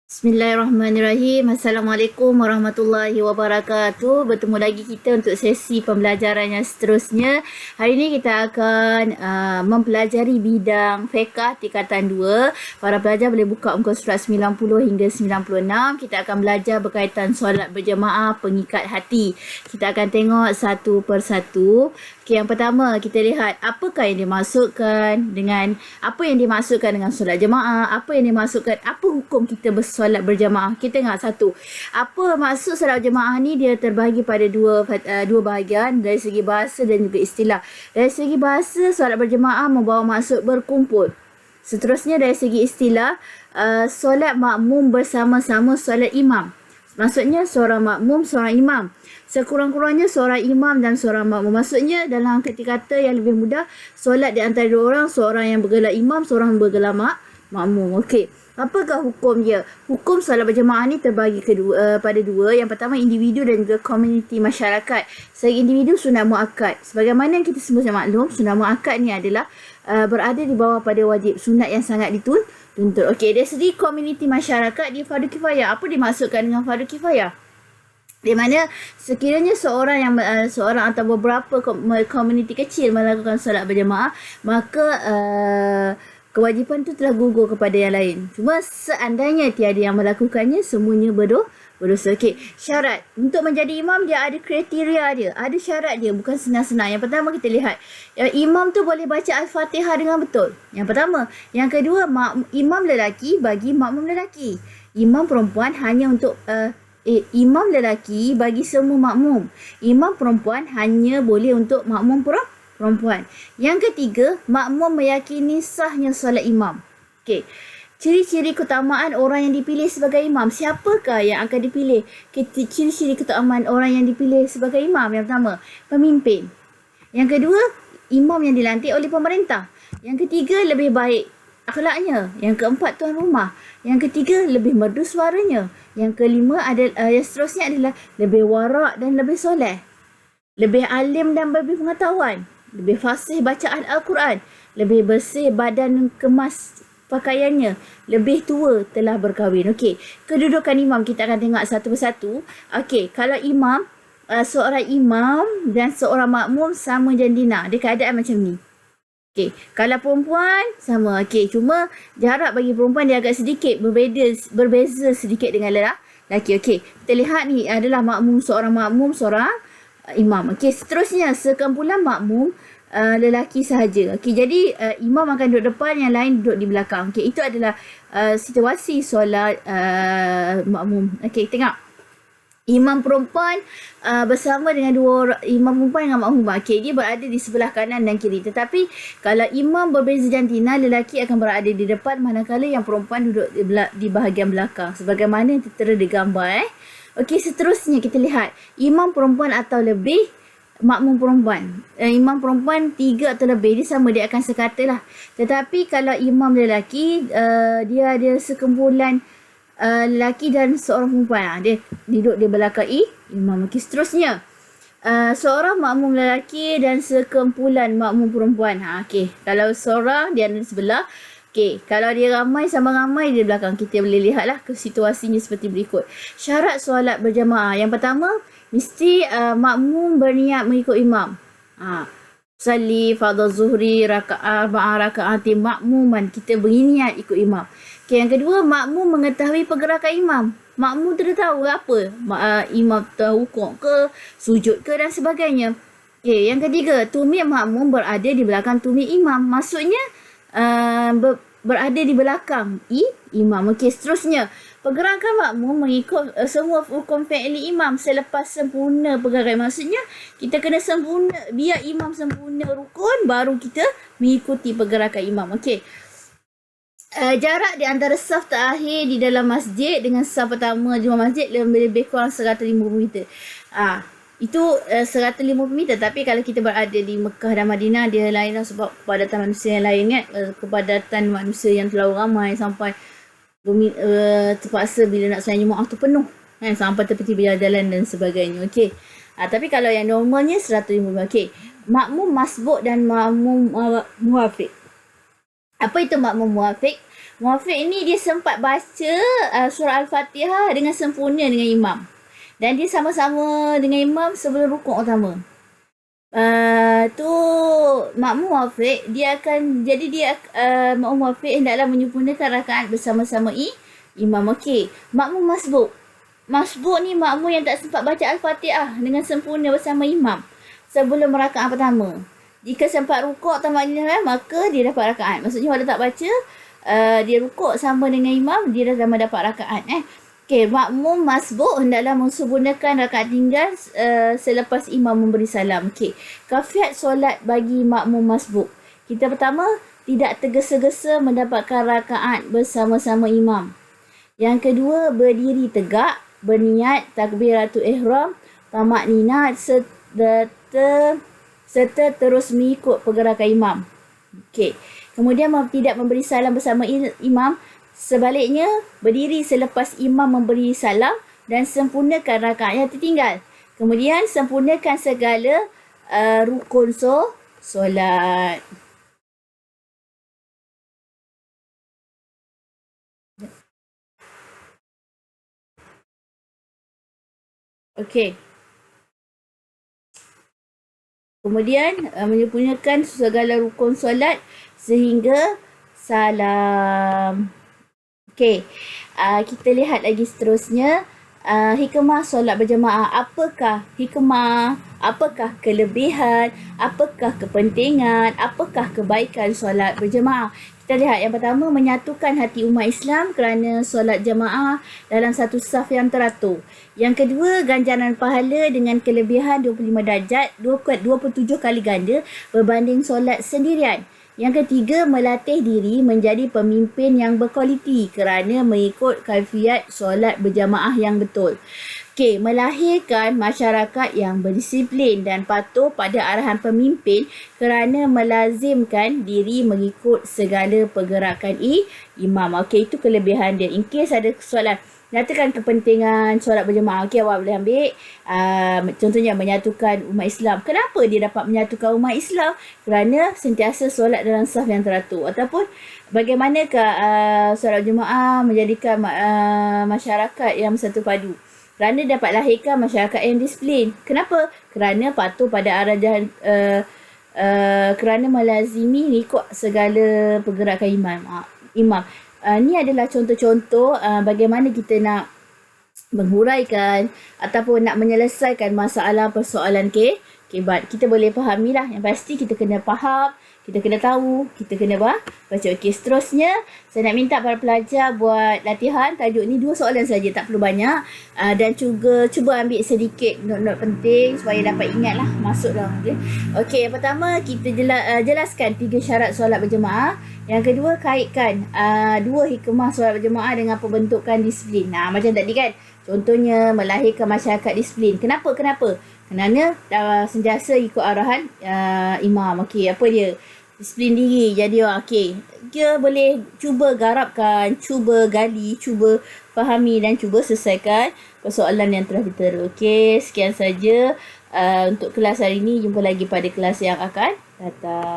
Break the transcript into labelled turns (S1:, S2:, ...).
S1: Bismillahirrahmanirrahim. Assalamualaikum warahmatullahi wabarakatuh. Bertemu lagi kita untuk sesi pembelajaran yang seterusnya. Hari ini kita akan mempelajari bidang fiqh tingkatan 2. Para pelajar boleh buka muka surat 90 hingga 96. Kita akan belajar berkaitan solat berjemaah pengikat hati. Kita akan tengok satu persatu. Okay, yang pertama kita lihat apakah yang dimaksudkan dengan solat jemaah, apa yang dimaksudkan, apa hukum kita bersolat berjemaah. Kita tengok satu. Apa maksud solat berjemaah ni? Dia terbahagi pada dua bahagian dari segi bahasa dan juga istilah. Dari segi bahasa, solat berjemaah membawa maksud berkumpul. Seterusnya dari segi istilah, solat makmum bersama-sama solat imam. Maksudnya seorang makmum, seorang imam. Sekurang-kurangnya seorang imam dan seorang makmum. Maksudnya dalam kata yang lebih mudah, solat di antara dua orang, seorang yang bergelar imam, seorang yang bergelar makmum. Okey. Apakah hukum dia? Hukum solat berjemaah ni terbagi pada dua. Yang pertama individu dan juga komuniti masyarakat. Segi individu sunat muakkad. Sebagaimana yang kita semua maklum, sunat muakkad ni adalah berada di bawah pada wajib. Sunat yang sangat dituntut. Okey, dari segi komuniti masyarakat, dia fardu kifayah. Apa dimaksudkan dengan fardu kifayah? Di mana sekiranya seorang atau beberapa komuniti kecil melakukan solat berjemaah, maka kewajipan itu telah gugur kepada yang lain. Cuma seandainya tiada yang melakukannya, semuanya berdosa. Okey, syarat untuk menjadi imam dia ada kriteria dia, ada syarat dia, bukan senang-senang. Yang pertama kita lihat, imam tu boleh baca Al-Fatihah dengan betul. Yang pertama. Yang kedua, imam lelaki bagi makmum lelaki. Imam perempuan hanya untuk imam lelaki bagi semua makmum. Imam perempuan hanya boleh untuk makmum perempuan. Yang ketiga, makmum meyakini sahnya solat imam. Okey. Ciri-ciri keutamaan orang yang dipilih sebagai imam. Siapakah yang akan dipilih? Ciri-ciri keutamaan orang yang dipilih sebagai imam. Yang pertama, pemimpin. Yang kedua, imam yang dilantik oleh pemerintah. Yang ketiga, lebih baik akhlaknya. Yang keempat, tuan rumah. Yang ketiga, lebih merdu suaranya. Yang kelima yang seterusnya adalah lebih warak dan lebih soleh. Lebih alim dan lebih pengetahuan. Lebih fasih bacaan Al-Quran. Lebih bersih badan kemas pakaiannya. Lebih tua telah berkahwin. Okey, kedudukan imam kita akan tengok satu persatu. Okey, kalau imam, seorang imam dan seorang makmum sama jandina. Dia keadaan macam ni. Okey, kalau perempuan sama. Okey, cuma jarak bagi perempuan dia agak sedikit berbeza sedikit dengan lelaki. Okey, kita lihat ni adalah seorang imam. Okey, seterusnya sekumpulan makmum lelaki sahaja. Okey, jadi imam akan duduk depan, yang lain duduk di belakang. Okey, itu adalah situasi solat makmum. Okey, tengok. Imam perempuan bersama dengan dua orang, imam perempuan dengan makmum. Okey, dia berada di sebelah kanan dan kiri. Tetapi kalau imam berbeza jantina, lelaki akan berada di depan, manakala yang perempuan duduk di bahagian belakang. Sebagaimana yang tertera di gambar. Okey, seterusnya kita lihat imam perempuan atau lebih, makmum perempuan. Imam perempuan 3 atau lebih, dia sama, dia akan sekata lah. Tetapi kalau imam lelaki, dia ada sekumpulan lelaki dan seorang perempuan. Dia duduk di belakang imam. Okey, seterusnya seorang makmum lelaki dan sekumpulan makmum perempuan. Okey, kalau seorang dia ada di sebelah. Okey, kalau dia ramai sama ramai dia di belakang. Kita boleh lihatlah ke situasinya seperti berikut. Syarat solat berjamaah. Yang pertama, mesti makmum berniat mengikut imam. Salli fardhu zuhri raka'ati makmuman. Kita berniat ikut imam. Okey, yang kedua, makmum mengetahui pergerakan imam. Makmum tu dah tahu apa. Imam tahu rukuk ke, sujud ke dan sebagainya. Okey, yang ketiga, tumit makmum berada di belakang tumit imam. Maksudnya berada di belakang imam. Okey, seterusnya, pergerakan makmum mengikut semua hukum fi'li imam selepas sempurna pergerakan. Maksudnya kita kena sempurna, biar imam sempurna rukun, baru kita mengikuti pergerakan imam. Okey. Jarak di antara saf terakhir di dalam masjid dengan saf pertama di luar masjid lebih kurang 150 meter. Itu 150 meter. Tapi kalau kita berada di Mekah dan Madinah, dia lain lah, sebab kepadatan manusia yang lain kan. Kepadatan manusia yang terlalu ramai sampai terpaksa bila nak solat Jumaat tu penuh kan, sampai tepi jalan dan sebagainya. Okey. Tapi kalau yang normalnya 150. Okey. Makmum masbuk dan makmum muafiq. Apa itu makmum muafiq? Muafiq ni dia sempat baca surah Al-Fatihah dengan sempurna dengan imam. Dan dia sama-sama dengan imam sebelum rukuk utama. Tu makmum Muafiq dia akan jadi dia makmum Muafiq hendaklah menyempurnakan rakaat bersama-sama imam. Okey, makmum masbuk. Masbuk ni makmum yang tak sempat baca Al-Fatihah dengan sempurna bersama imam sebelum rakaat pertama. Jika sempat rukuk atau maknanya maka dia dapat rakaat. Maksudnya kalau tak baca dia rukuk sama dengan imam, dia dah sama dapat rakaat. Okey, makmum masbuk hendaklah mensempurnakan rakaat tinggal selepas imam memberi salam. Okey, kafiat solat bagi makmum masbuk. Kita pertama, tidak tergesa-gesa mendapatkan rakaat bersama-sama imam. Yang kedua, berdiri tegak, berniat takbiratul ihram, tamak nina serta terus mengikut pergerakan imam. Okey. Kemudian tidak memberi salam bersama imam. Sebaliknya, berdiri selepas imam memberi salam dan sempurnakan rakaat yang tertinggal. Kemudian sempurnakan segala rukun solat. Okey. Kemudian menyempurnakan segala rukun solat sehingga salam. Okey. Kita lihat lagi seterusnya. Hikmah solat berjemaah. Apakah hikmah? Apakah kelebihan? Apakah kepentingan? Apakah kebaikan solat berjemaah? Kita lihat yang pertama, menyatukan hati umat Islam kerana solat jemaah dalam satu saf yang teratur. Yang kedua, ganjaran pahala dengan kelebihan 25 darjat, 27 kali ganda berbanding solat sendirian. Yang ketiga, melatih diri menjadi pemimpin yang berkualiti kerana mengikut kaifiat solat berjamaah yang betul. Okey, melahirkan masyarakat yang berdisiplin dan patuh pada arahan pemimpin kerana melazimkan diri mengikut segala pergerakan imam. Okey, itu kelebihan dia. In case ada soalan, nyatakan kepentingan solat berjemaah. Okey, awak boleh ambil contohnya menyatukan umat Islam. Kenapa dia dapat menyatukan umat Islam? Kerana sentiasa solat dalam saf yang teratur. Ataupun bagaimanakah solat berjemaah menjadikan masyarakat yang bersatu padu? Kerana dapat lahirkan masyarakat yang disiplin. Kenapa? Kerana patuh pada arahan kerana melazimi ikut segala pergerakan imam. Ni adalah contoh-contoh bagaimana kita nak menghuraikan ataupun nak menyelesaikan masalah persoalan kebat. Kita boleh fahami lah. Yang pasti kita kena faham, kita kena tahu, kita kena baca. Okey, seterusnya saya nak minta para pelajar buat latihan tajuk ni 2 soalan saja, tak perlu banyak. Dan juga cuba ambil sedikit not-not penting supaya dapat ingat lah, masuk dalam. Okey, yang pertama kita jelaskan 3 syarat solat berjemaah. Yang kedua, kaitkan 2 hikmah solat berjemaah dengan pembentukan disiplin. Macam tadi kan, contohnya melahirkan masyarakat disiplin. Kenapa? Kerana sentiasa ikut arahan imam. Okey, apa dia? Disiplin diri. Jadi okey, dia boleh cuba garapkan, cuba gali, cuba fahami dan cuba selesaikan persoalan yang telah ditera. Okey, sekian saja untuk kelas hari ini. Jumpa lagi pada kelas yang akan datang.